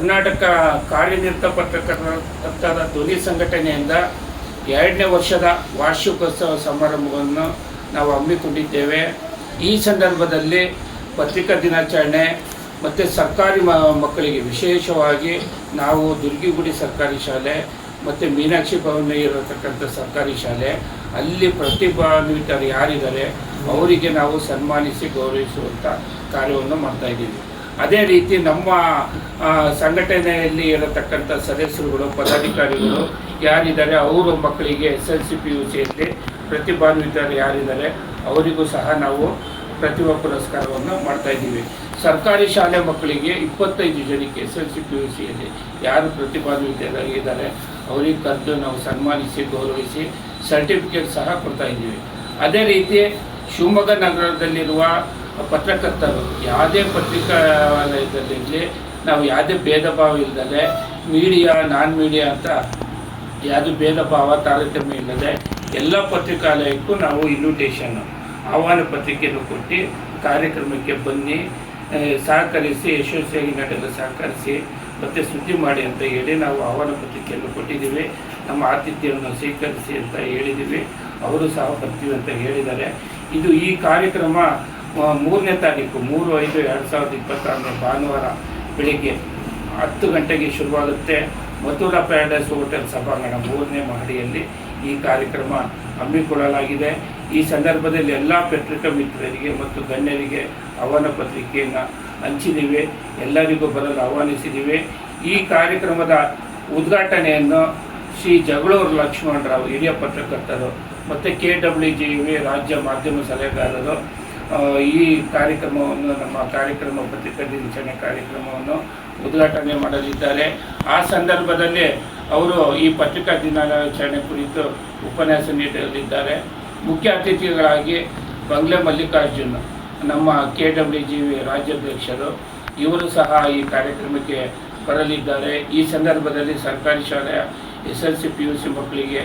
ಕರ್ನಾಟಕ ಕಾರ್ಯನಿರತ ಪತ್ರಕರ್ತರ ಧ್ವನಿ ಸಂಘಟನೆಯಿಂದ 2ನೇ ವರ್ಷದ ವಾರ್ಷಿಕೋತ್ಸವ ಸಮಾರಂಭವನ್ನು ನಾವು ಹಮ್ಮಿಕೊಂಡಿದ್ದೇವೆ. ಈ ಸಂದರ್ಭದಲ್ಲಿ ಪತ್ರಿಕಾ ದಿನಾಚರಣೆ ಮತ್ತು ಸರ್ಕಾರಿ ಮಕ್ಕಳಿಗೆ ವಿಶೇಷವಾಗಿ ನಾವು ದುರ್ಗಿಗುಡಿ ಸರ್ಕಾರಿ ಶಾಲೆ ಮತ್ತು ಮೀನಾಕ್ಷಿ ಭವನ ಇರತಕ್ಕಂಥ ಸರ್ಕಾರಿ ಶಾಲೆ ಅಲ್ಲಿ ಪ್ರತಿಭಾನ್ವಿತರು ಯಾರಿದ್ದಾರೆ ಅವರಿಗೆ ನಾವು ಸನ್ಮಾನಿಸಿ ಗೌರವಿಸುವಂಥ ಕಾರ್ಯವನ್ನು ಮಾಡ್ತಾಯಿದ್ದೀವಿ. ಅದೇ ರೀತಿ ನಮ್ಮ ಸಂಘಟನೆಯಲ್ಲಿ ಇರತಕ್ಕಂಥ ಸದಸ್ಯರುಗಳು ಪದಾಧಿಕಾರಿಗಳು ಯಾರಿದ್ದಾರೆ ಅವರು ಮಕ್ಕಳಿಗೆ SLC PUCಯಲ್ಲಿ ಪ್ರತಿಭಾನ್ವಿತರು ಯಾರಿದ್ದಾರೆ ಅವರಿಗೂ ಸಹ ನಾವು ಪ್ರತಿಭಾ ಪುರಸ್ಕಾರವನ್ನು ಮಾಡ್ತಾಯಿದ್ದೀವಿ. ಸರ್ಕಾರಿ ಶಾಲೆ ಮಕ್ಕಳಿಗೆ 25 ಜನಕ್ಕೆ SLC PUCಯಲ್ಲಿ ಯಾರು ಪ್ರತಿಭಾನ್ವಿತರಾಗಿದ್ದಾರೆ ಅವರಿಗೆ ಕರೆದು ನಾವು ಸನ್ಮಾನಿಸಿ ಗೌರವಿಸಿ ಸರ್ಟಿಫಿಕೇಟ್ ಸಹ ಕೊಡ್ತಾಯಿದ್ದೀವಿ. ಅದೇ ರೀತಿ ಶಿವಮೊಗ್ಗ ನಗರದಲ್ಲಿರುವ ಪತ್ರಕರ್ತರು ಯಾವುದೇ ಪತ್ರಿಕಾಲಯದಲ್ಲಿ ನಾವು ಯಾವುದೇ ಭೇದ ಭಾವ ಇಲ್ಲದೆ ಮೀಡಿಯಾ ನಾನ್ ಮೀಡಿಯಾ ಅಂತ ಯಾವುದೇ ಭೇದ ಭಾವ ತಾರತಮ್ಯ ಇಲ್ಲದೆ ಎಲ್ಲ ಪತ್ರಿಕಾಲಯಕ್ಕೂ ನಾವು ಇನ್ವಿಟೇಷನ್ ಆಹ್ವಾನ ಪತ್ರಿಕೆಯನ್ನು ಕೊಟ್ಟು ಕಾರ್ಯಕ್ರಮಕ್ಕೆ ಬನ್ನಿ, ಸಹಕರಿಸಿ, ಯಶಸ್ವಿಯಾಗಿ ನಡೆಯಲು ಸಹಕರಿಸಿ ಮತ್ತು ಸುದ್ದಿ ಮಾಡಿ ಅಂತ ಹೇಳಿ ನಾವು ಆಹ್ವಾನ ಪತ್ರಿಕೆಯನ್ನು ಕೊಟ್ಟಿದ್ದೀವಿ. ನಮ್ಮ ಆತಿಥ್ಯವನ್ನು ಸ್ವೀಕರಿಸಿ ಅಂತ ಹೇಳಿದ್ದೀವಿ. ಅವರು ಸಹ ಬರ್ತೀವಿ ಅಂತ ಹೇಳಿದ್ದಾರೆ. ಈ ಕಾರ್ಯಕ್ರಮ 3ನೇ ತಾರೀಕು 3/5/2026 ಭಾನುವಾರ ಬೆಳಿಗ್ಗೆ 10 ಗಂಟೆಗೆ ಶುರುವಾಗುತ್ತೆ. ಮಥುರಾ ಪ್ಯಾರಡೈಸ್ ಹೋಟೆಲ್ ಸಭಾಂಗಣ 3ನೇ ಮಹಡಿಯಲ್ಲಿ ಈ ಕಾರ್ಯಕ್ರಮ ಹಮ್ಮಿಕೊಳ್ಳಲಾಗಿದೆ. ಈ ಸಂದರ್ಭದಲ್ಲಿ ಎಲ್ಲ ಪತ್ರಿಕಾ ಮಿತ್ರರಿಗೆ ಮತ್ತು ಗಣ್ಯರಿಗೆ ಆಹ್ವಾನ ಪತ್ರಿಕೆಯನ್ನು ಹಂಚಿದ್ದೀವಿ. ಎಲ್ಲರಿಗೂ ಬರಲು ಆಹ್ವಾನಿಸಿದ್ದೀವಿ. ಈ ಕಾರ್ಯಕ್ರಮದ ಉದ್ಘಾಟನೆಯನ್ನು ಶ್ರೀ ಜಗಳೂರು ಲಕ್ಷ್ಮಣರಾವ್ ಹಿರಿಯ ಪತ್ರಕರ್ತರು ಮತ್ತು KWJV ರಾಜ್ಯ ಮಾಧ್ಯಮ ಸಲಹೆಗಾರರು ಈ ಕಾರ್ಯಕ್ರಮವನ್ನು ನಮ್ಮ ಪತ್ರಿಕಾ ದಿನಾಚರಣೆ ಕಾರ್ಯಕ್ರಮವನ್ನು ಉದ್ಘಾಟನೆ ಮಾಡಲಿದ್ದಾರೆ. ಆ ಸಂದರ್ಭದಲ್ಲಿ ಅವರು ಈ ಪತ್ರಿಕಾ ದಿನಾಚರಣೆ ಕುರಿತು ಉಪನ್ಯಾಸ ನೀಡಲಿದ್ದಾರೆ. ಮುಖ್ಯ ಅತಿಥಿಗಳಾಗಿ ಬಂಗ್ಲೆ ಮಲ್ಲಿಕಾರ್ಜುನ್ ನಮ್ಮ KWJV ರಾಜ್ಯಾಧ್ಯಕ್ಷರು ಇವರು ಸಹ ಈ ಕಾರ್ಯಕ್ರಮಕ್ಕೆ ಬರಲಿದ್ದಾರೆ. ಈ ಸಂದರ್ಭದಲ್ಲಿ ಸರ್ಕಾರಿ ಶಾಲೆಯ SLC PUC ಮಕ್ಕಳಿಗೆ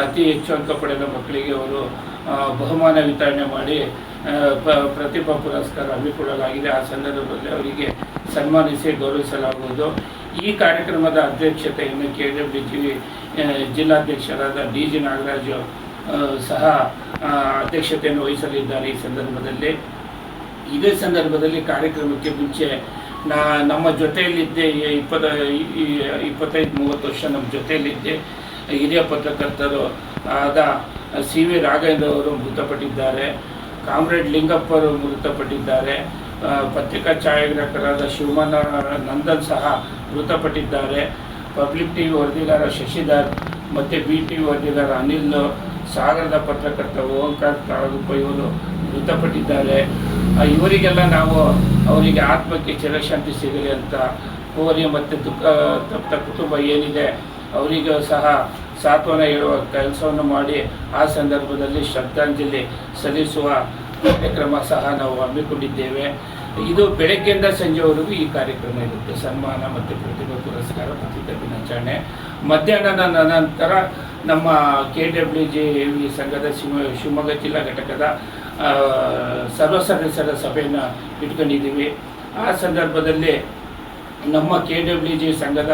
ಅತಿ ಹೆಚ್ಚು ಅಂಕ ಪಡೆದ ಮಕ್ಕಳಿಗೆ ಅವರು ಬಹುಮಾನ ವಿತರಣೆ ಮಾಡಿ ಪ್ರತಿಭಾ ಪುರಸ್ಕಾರ ಹಮ್ಮಿಕೊಳ್ಳಲಾಗಿದೆ. ಆ ಸಂದರ್ಭದಲ್ಲಿ ಅವರಿಗೆ ಸನ್ಮಾನಿಸಿ ಗೌರವಿಸಲಾಗುವುದು. ಈ ಕಾರ್ಯಕ್ರಮದ ಅಧ್ಯಕ್ಷತೆಯನ್ನು KWJV ಜಿಲ್ಲಾಧ್ಯಕ್ಷರಾದ DG ನಾಗರಾಜು ಸಹ ಅಧ್ಯಕ್ಷತೆಯನ್ನು ವಹಿಸಲಿದ್ದಾರೆ. ಇದೇ ಸಂದರ್ಭದಲ್ಲಿ ಕಾರ್ಯಕ್ರಮಕ್ಕೆ ಮುಂಚೆ ನಮ್ಮ ಜೊತೆಯಲ್ಲಿದ್ದೆ 25-30 ವರ್ಷ ನಮ್ಮ ಜೊತೆಯಲ್ಲಿದ್ದೆ ಹಿರಿಯ ಪತ್ರಕರ್ತರು ಆದ CV ರಾಘವೇಂದ್ರ ಅವರು ಮೃತಪಟ್ಟಿದ್ದಾರೆ. ಕಾಮ್ರೇಡ್ ಲಿಂಗಪ್ಪ ಅವರು ಮೃತಪಟ್ಟಿದ್ದಾರೆ. ಪತ್ರಿಕಾ ಛಾಯಾಗ್ರಾಹಕರಾದ ಶಿವಮನ ನಂದನ್ ಸಹ ಮೃತಪಟ್ಟಿದ್ದಾರೆ. ಪಬ್ಲಿಕ್ TV ವರದಿಗಾರ ಶಶಿಧರ್ ಮತ್ತು BTV ವರದಿಗಾರ ಅನಿಲ್, ಸಾಗರದ ಪತ್ರಕರ್ತ ಓಂಕಾರ ತಾಳಗುಪ್ಪ ಇವರು ಮೃತಪಟ್ಟಿದ್ದಾರೆ. ಇವರಿಗೆಲ್ಲ ನಾವು ಅವರಿಗೆ ಆತ್ಮಕ್ಕೆ ಚಿರಶಾಂತಿ ಸಿಗಲಿ ಅಂತ ಕೋರಿ ಮತ್ತು ದುಃಖ ತಪ್ಪ ಕುಟುಂಬ ಏನಿದೆ ಅವರಿಗೂ ಸಹ ಸಾಂತ್ವನ ಹೇಳುವ ಕೆಲಸವನ್ನು ಮಾಡಿ ಆ ಸಂದರ್ಭದಲ್ಲಿ ಶ್ರದ್ಧಾಂಜಲಿ ಸಲ್ಲಿಸುವ ಕಾರ್ಯಕ್ರಮ ಸಹ ನಾವು ಹಮ್ಮಿಕೊಂಡಿದ್ದೇವೆ. ಇದು ಬೆಳಗ್ಗೆಯಿಂದ ಸಂಜೆವರೆಗೂ ಈ ಕಾರ್ಯಕ್ರಮ ಇರುತ್ತೆ. ಸನ್ಮಾನ ಮತ್ತು ಪ್ರತಿಭಾ ಪುರಸ್ಕಾರ ಪತ್ರಿಕಾ ದಿನಾಚರಣೆ. ಮಧ್ಯಾಹ್ನದ ನಂತರ ನಮ್ಮ KWJV ಸಂಘದ ಶಿವಮೊಗ್ಗ ಜಿಲ್ಲಾ ಘಟಕದ ಸರ್ವ ಸದಸ್ಯರ ಸಭೆಯನ್ನು ಇಟ್ಕೊಂಡಿದ್ದೀವಿ. ಆ ಸಂದರ್ಭದಲ್ಲಿ ನಮ್ಮ KWJV ಸಂಘದ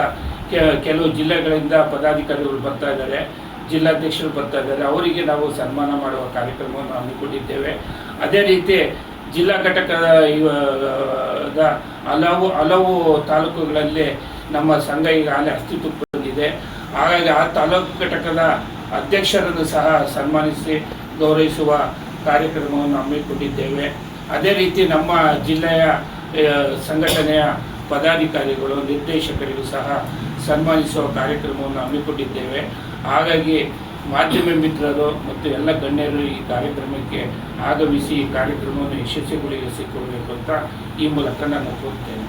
ಕೆಲವು ಜಿಲ್ಲೆಗಳಿಂದ ಪದಾಧಿಕಾರಿಗಳು ಬರ್ತಾ ಇದ್ದಾರೆ, ಜಿಲ್ಲಾಧ್ಯಕ್ಷರು ಬರ್ತಾ ಇದ್ದಾರೆ. ಅವರಿಗೆ ನಾವು ಸನ್ಮಾನ ಮಾಡುವ ಕಾರ್ಯಕ್ರಮವನ್ನು ಹಮ್ಮಿಕೊಂಡಿದ್ದೇವೆ. ಅದೇ ರೀತಿ ಜಿಲ್ಲಾ ಘಟಕದ ಹಲವು ತಾಲೂಕುಗಳಲ್ಲಿ ನಮ್ಮ ಸಂಘ ಈಗಾಗಲೇ ಅಸ್ತಿತ್ವಕ್ಕೆ ಬಂದಿದೆ. ಹಾಗಾಗಿ ಆ ತಾಲೂಕು ಘಟಕದ ಅಧ್ಯಕ್ಷರನ್ನು ಸಹ ಸನ್ಮಾನಿಸಿ ಗೌರವಿಸುವ ಕಾರ್ಯಕ್ರಮವನ್ನು ಹಮ್ಮಿಕೊಂಡಿದ್ದೇವೆ. ಅದೇ ರೀತಿ ನಮ್ಮ ಜಿಲ್ಲೆಯ ಸಂಘಟನೆಯ ಪದಾಧಿಕಾರಿಗಳು, ನಿರ್ದೇಶಕರಿಗೂ ಸಹ ಸನ್ಮಾನಿಸುವ ಕಾರ್ಯಕ್ರಮವನ್ನು ಹಮ್ಮಿಕೊಂಡಿದ್ದೇವೆ. ಹಾಗಾಗಿ ಮಾಧ್ಯಮ ಮಿತ್ರರು ಮತ್ತು ಎಲ್ಲ ಗಣ್ಯರು ಈ ಕಾರ್ಯಕ್ರಮಕ್ಕೆ ಆಗಮಿಸಿ ಈ ಕಾರ್ಯಕ್ರಮವನ್ನು ಯಶಸ್ವಿಗೊಳಿಸಿಕೊಳ್ಳಬೇಕು ಅಂತ ಈ ಮೂಲಕ ನಾನು ಕೋರುತ್ತೇನೆ.